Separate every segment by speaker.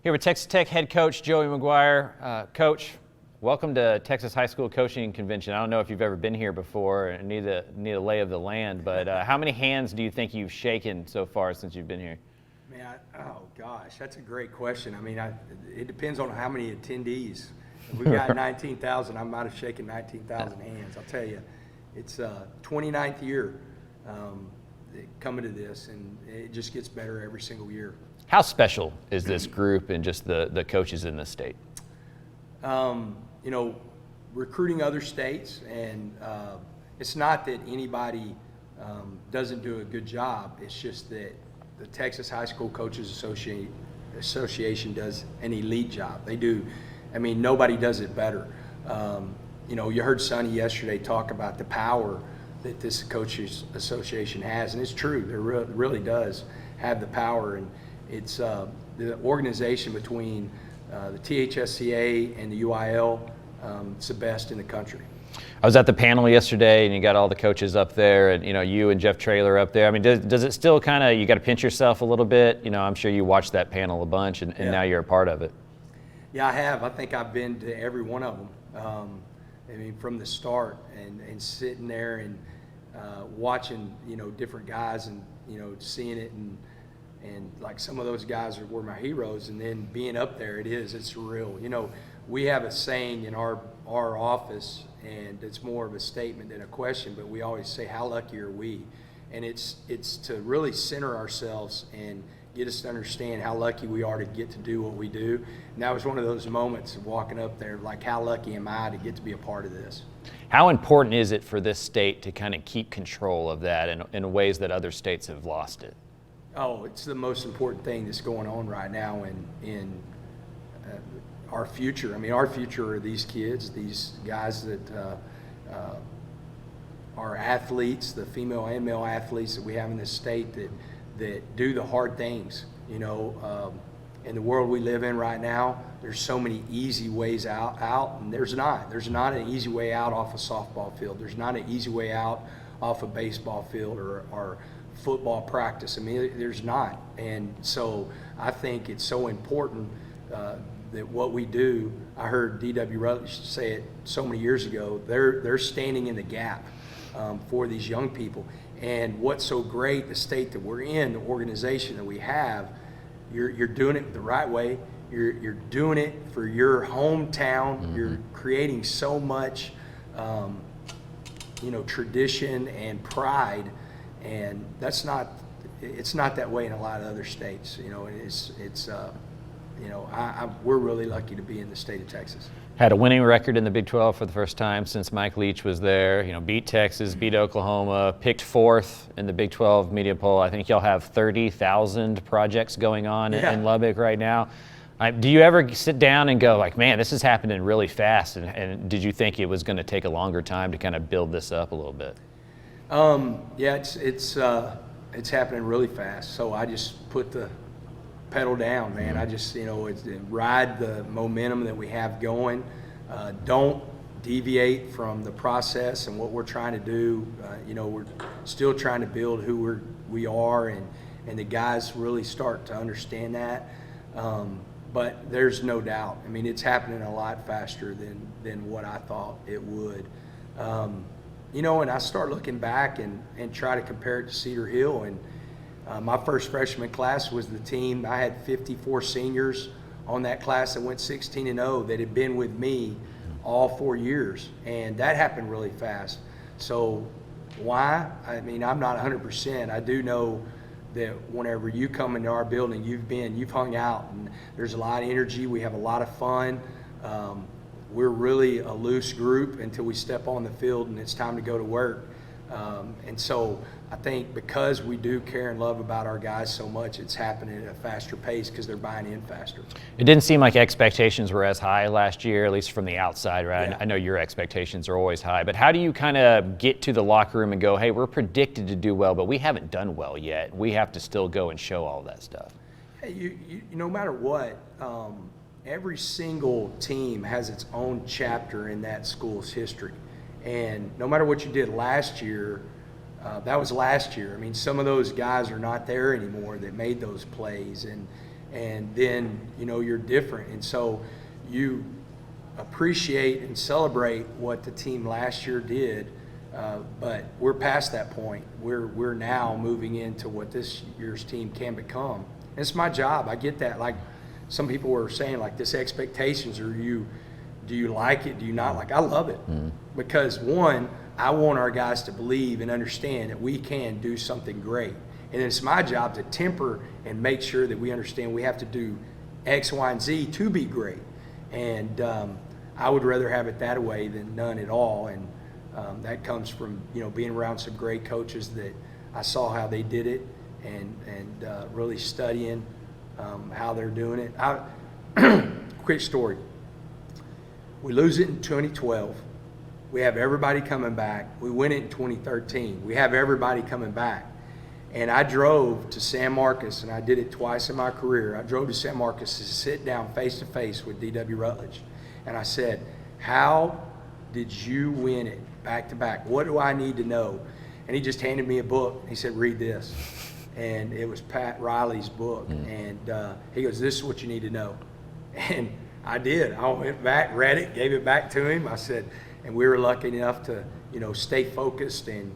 Speaker 1: Here with Texas Tech head coach Joey McGuire. Coach, welcome to Texas High School Coaching Convention. I don't know if you've ever been here before and need a lay of the land, but how many hands do you think you've shaken so far since you've been here?
Speaker 2: Man, oh gosh, that's a great question. I mean, it depends on how many attendees. If we got 19,000, I might have shaken 19,000 hands. I'll tell you, it's 29th year coming to this, and it just gets better every single year.
Speaker 1: How special is this group and just the coaches in this state?
Speaker 2: You know, recruiting other states, and it's not that anybody doesn't do a good job. It's just that the Texas High School Coaches Association does an elite job. They do. I mean, nobody does it better. You know, you heard Sonny yesterday talk about the power that this Coaches Association has, and it's true. It really does have the power, and it's the organization between the THSCA and the UIL. It's the best in the country.
Speaker 1: I was at the panel yesterday, and you got all the coaches up there, and you and Jeff Traylor up there. I mean, does it still kind of, you got to pinch yourself a little bit? You know, I'm sure you watched that panel a bunch, and now you're a part of it.
Speaker 2: Yeah, I have. I think I've been to every one of them. I mean, from the start, and sitting there and watching, different guys, and seeing it, and like some of those guys were my heroes, and then being up there, it's real. We have a saying in our office, and it's more of a statement than a question, but we always say, how lucky are we? And it's to really center ourselves and get us to understand how lucky we are to get to do what we do. And that was one of those moments of walking up there, like, how lucky am I to get to be a part of this?
Speaker 1: How important is it for this state to kind of keep control of that in ways that other states have lost it?
Speaker 2: Oh, it's the most important thing that's going on right now in our future. I mean, our future are these kids, these guys that are athletes, the female and male athletes that we have in this state that do the hard things. In the world we live in right now, there's so many easy ways out, and there's not an easy way out off a softball field. There's not an easy way out off a baseball field or football practice. I mean, there's not. And so I think it's so important that what we do, I heard D.W. Rutledge say it so many years ago, they're standing in the gap for these young people. And what's so great, the state that we're in, the organization that we have, you're doing it the right way. You're doing it for your hometown. Mm-hmm. You're creating so much, tradition and pride, and it's not that way in a lot of other states. We're really lucky to be in the state of Texas.
Speaker 1: Had a winning record in the Big 12 for the first time since Mike Leach was there. Beat Texas, beat Oklahoma, picked fourth in the Big 12 media poll. I think y'all have 30,000 projects going on in Lubbock right now. Do you ever sit down and go like, man, this is happening really fast? And did you think it was going to take a longer time to kind of build this up a little bit?
Speaker 2: Yeah, it's happening really fast. So I just put the pedal down, man. I just, ride the momentum that we have going. Don't deviate from the process and what we're trying to do. We're still trying to build who we are, and the guys really start to understand that. But there's no doubt. I mean, it's happening a lot faster than what I thought it would. And I start looking back and try to compare it to Cedar Hill, and my first freshman class was the team. I had 54 seniors on that class that went 16-0 that had been with me all 4 years, and that happened really fast. So why? I mean, I'm not 100%. I do know that whenever you come into our building, you've hung out, and there's a lot of energy. We have a lot of fun. We're really a loose group until we step on the field and it's time to go to work. And so I think because we do care and love about our guys so much, it's happening at a faster pace because they're buying in faster.
Speaker 1: It didn't seem like expectations were as high last year, at least from the outside, right? Yeah. I know your expectations are always high, but how do you kind of get to the locker room and go, hey, we're predicted to do well, but we haven't done well yet. We have to still go and show all that stuff.
Speaker 2: Hey, you no matter what, every single team has its own chapter in that school's history. And no matter what you did last year, that was last year. I mean, some of those guys are not there anymore that made those plays, and then, you know, you're different. And so you appreciate and celebrate what the team last year did, but we're past that point. We're now moving into what this year's team can become. And it's my job. I get that. Like some people were saying, like, this expectations, or do you like it? Do you not like it? I love it. Because one, I want our guys to believe and understand that we can do something great. And it's my job to temper and make sure that we understand we have to do X, Y, and Z to be great. And I would rather have it that way than none at all. And that comes from, you know, being around some great coaches that I saw how they did it, and really studying how they're doing it. Quick story. We lose it in 2012. We have everybody coming back. We win it in 2013. We have everybody coming back. And I drove to San Marcos, and I did it twice in my career. I drove to San Marcos to sit down face-to-face with D.W. Rutledge. And I said, how did you win it back-to-back? What do I need to know? And he just handed me a book. He said, read this. And it was Pat Riley's book. And he goes, this is what you need to know. And I did. I went back, read it, gave it back to him. I said, and we were lucky enough to, you know, stay focused and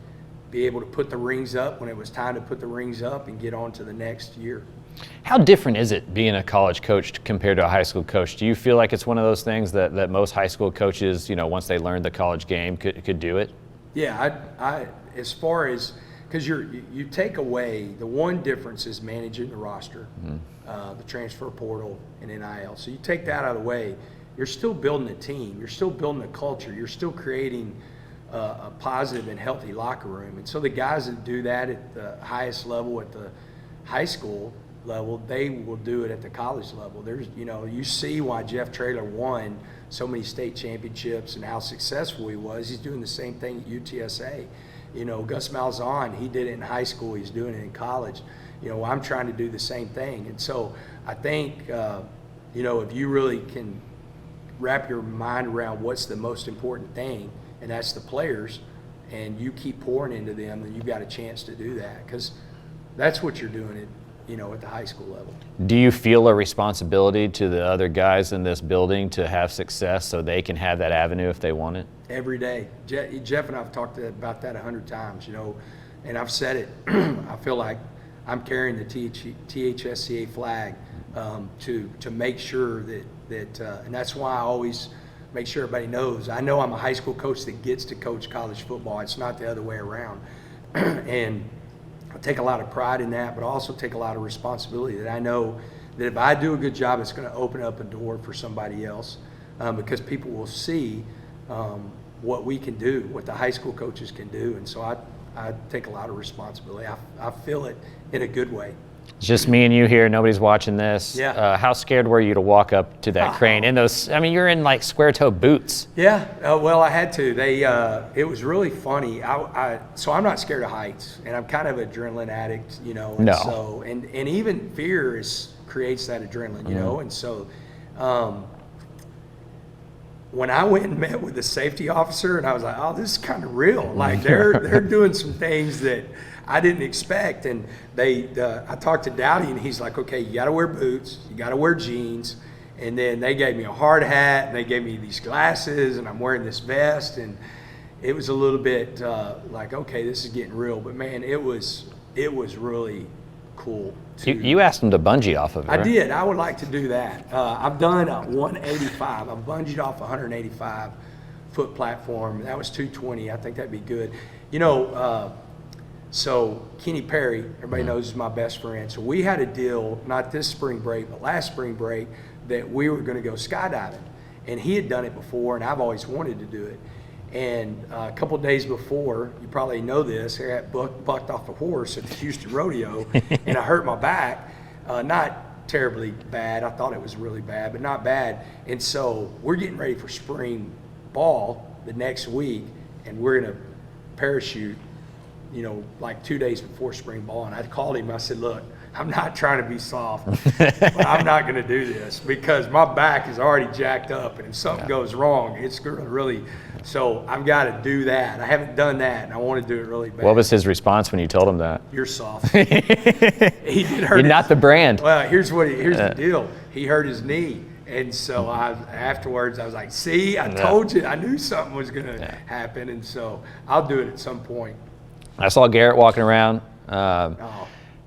Speaker 2: be able to put the rings up when it was time to put the rings up and get on to the next year.
Speaker 1: How different is it being a college coach compared to a high school coach? Do you feel like it's one of those things that most high school coaches, you know, once they learn the college game, could do it?
Speaker 2: Yeah, I as far as, because you take away, the one difference is managing the roster, the transfer portal, and NIL. So you take that out of the way, you're still building a team, you're still building a culture, you're still creating a positive and healthy locker room. And so the guys that do that at the highest level, at the high school level, they will do it at the college level. There's, you know, you see why Jeff Traylor won so many state championships and how successful he was. He's doing the same thing at UTSA. You know, Gus Malzahn, he did it in high school, he's doing it in college. You know, I'm trying to do the same thing. And so I think, you know, if you really can wrap your mind around what's the most important thing, and that's the players, and you keep pouring into them, then you've got a chance to do that, because that's what you're doing at, you know, at the high school level.
Speaker 1: Do you feel a responsibility to the other guys in this building to have success so they can have that avenue if they want it?
Speaker 2: Every day. Jeff and I have talked about that 100 times, you know, and I've said it. I feel like I'm carrying the THSCA flag to make sure that and that's why I always make sure everybody knows. I know I'm a high school coach that gets to coach college football. It's not the other way around. And I take a lot of pride in that, but I also take a lot of responsibility that I know that if I do a good job, it's going to open up a door for somebody else, because people will see what we can do, what the high school coaches can do. And so I take a lot of responsibility. I feel it in a good way.
Speaker 1: It's just me and you here. Nobody's watching this.
Speaker 2: Yeah.
Speaker 1: How scared were you to walk up to that crane in those? I mean, you're in like square-toe boots.
Speaker 2: Yeah. Well, I had to. It was really funny. So I'm not scared of heights, and I'm kind of an adrenaline addict, you know. And
Speaker 1: No.
Speaker 2: So and even fear creates that adrenaline, you know. And so, when I went and met with the safety officer, and I was like, oh, this is kind of real. Like they're doing some things that I didn't expect. And I talked to Dowdy, and he's like, okay, you got to wear boots, you got to wear jeans. And then they gave me a hard hat, and they gave me these glasses, and I'm wearing this vest. And it was a little bit like, okay, this is getting real. But man, it was really cool.
Speaker 1: You asked them to bungee off of it,
Speaker 2: I
Speaker 1: right?
Speaker 2: did. I would like to do that. I've done a 185. I've bungeed off a 185-foot platform. That was 220. I think that'd be good. You know, so Kenny Perry, everybody knows, is my best friend. So we had a deal, not this spring break, but last spring break, that we were going to go skydiving. And he had done it before, and I've always wanted to do it. And a couple of days before, you probably know this, I got bucked off a horse at the Houston Rodeo, and I hurt my back. Not terribly bad. I thought it was really bad, but not bad. And so we're getting ready for spring ball the next week, and we're going to parachute, you know, like 2 days before spring ball. And I called him. I said, look, I'm not trying to be soft, but I'm not going to do this because my back is already jacked up, and if something goes wrong, it's going to really. So I've got to do that. I haven't done that, and I want to do it really bad.
Speaker 1: What was his response when you told him that?
Speaker 2: You're soft. He did hurt.
Speaker 1: You're not the brand.
Speaker 2: Well, here's the deal. He hurt his knee. And so afterwards, I was like, see, I told you. I knew something was going to happen. And so I'll do it at some point.
Speaker 1: I saw Garret walking around.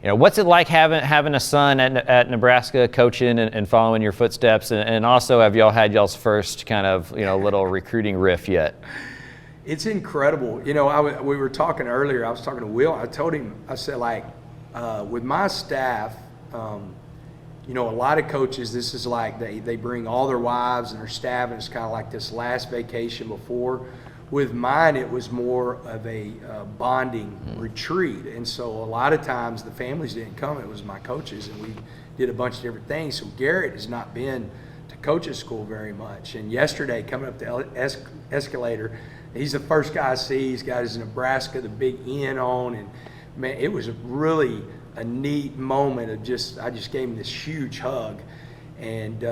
Speaker 1: What's it like having a son at Nebraska, coaching and following your footsteps? And also, have y'all had y'all's first kind of, little recruiting riff yet?
Speaker 2: It's incredible. We were talking earlier. I was talking to Will. I told him, I said, with my staff, a lot of coaches, this is like they bring all their wives and their staff, and it's kind of like this last vacation before. With mine, it was more of a bonding retreat. And so a lot of times the families didn't come. It was my coaches, and we did a bunch of different things. So Garret has not been to coaches school very much. And yesterday, coming up the escalator, he's the first guy I see. He's got his Nebraska, the big N on. And, man, it was really a neat moment of I just gave him this huge hug. And,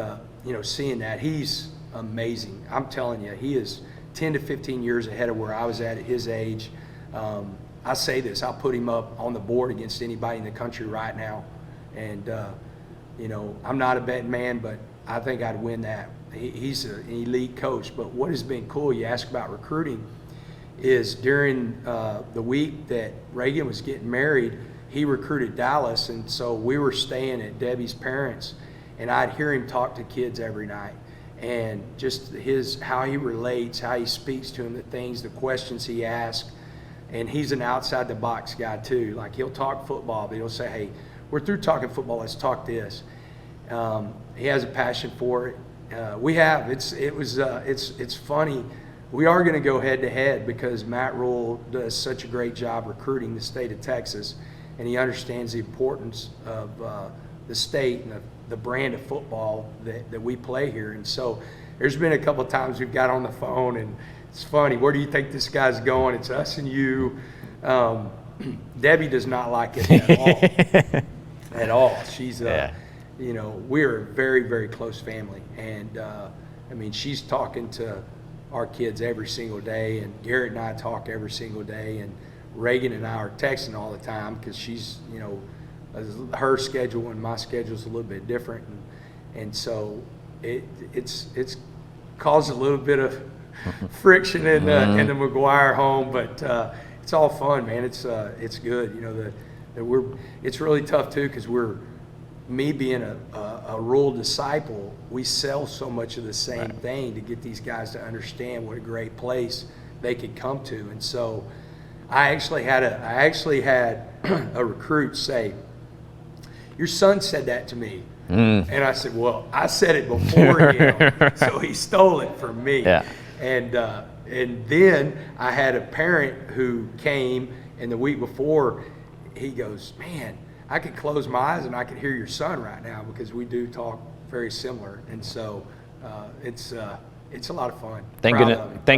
Speaker 2: seeing that, he's amazing. I'm telling you, he is 10 to 15 years ahead of where I was at his age. I say this, I'll put him up on the board against anybody in the country right now. And, I'm not a betting man, but I think I'd win that. He's an elite coach. But what has been cool, you ask about recruiting, is during the week that Reagan was getting married, he recruited Dallas. And so we were staying at Debbie's parents', and I'd hear him talk to kids every night. And just how he relates, how he speaks to them, the things, the questions he asks. And he's an outside the box guy too. Like, he'll talk football, but he'll say, hey, we're through talking football, let's talk this. He has a passion for it. It's funny. We are going to go head to head because Matt Rule does such a great job recruiting the state of Texas, and he understands the importance of the state and the brand of football that we play here. And so there's been a couple of times we've got on the phone, and it's funny, where do you think this guy's going? It's us and you. Debbie does not like it at all. At all. She's, we're a very, very close family. And, she's talking to our kids every single day, and Garret and I talk every single day, and Reagan and I are texting all the time because she's, her schedule and my schedule is a little bit different, and so it's caused a little bit of friction in the McGuire home, but it's all fun, man. It's good. It's really tough too because me being a Rule disciple, we sell so much of the same thing to get these guys to understand what a great place they could come to. And so I actually had a recruit say, your son said that to me. And I said, well, I said it before him, so he stole it from me.
Speaker 1: Yeah.
Speaker 2: And then I had a parent who came, and the week before, he goes, man, I could close my eyes and I could hear your son right now because we do talk very similar. And so it's a lot of fun.
Speaker 1: Thank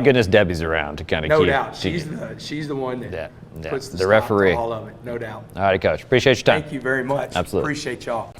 Speaker 1: goodness Debbie's around to kind of
Speaker 2: keep.
Speaker 1: No
Speaker 2: doubt. She's the one that puts the
Speaker 1: referee.
Speaker 2: all of it. No doubt.
Speaker 1: All right, Coach. Appreciate your time.
Speaker 2: Thank you very much.
Speaker 1: Absolutely.
Speaker 2: Appreciate y'all.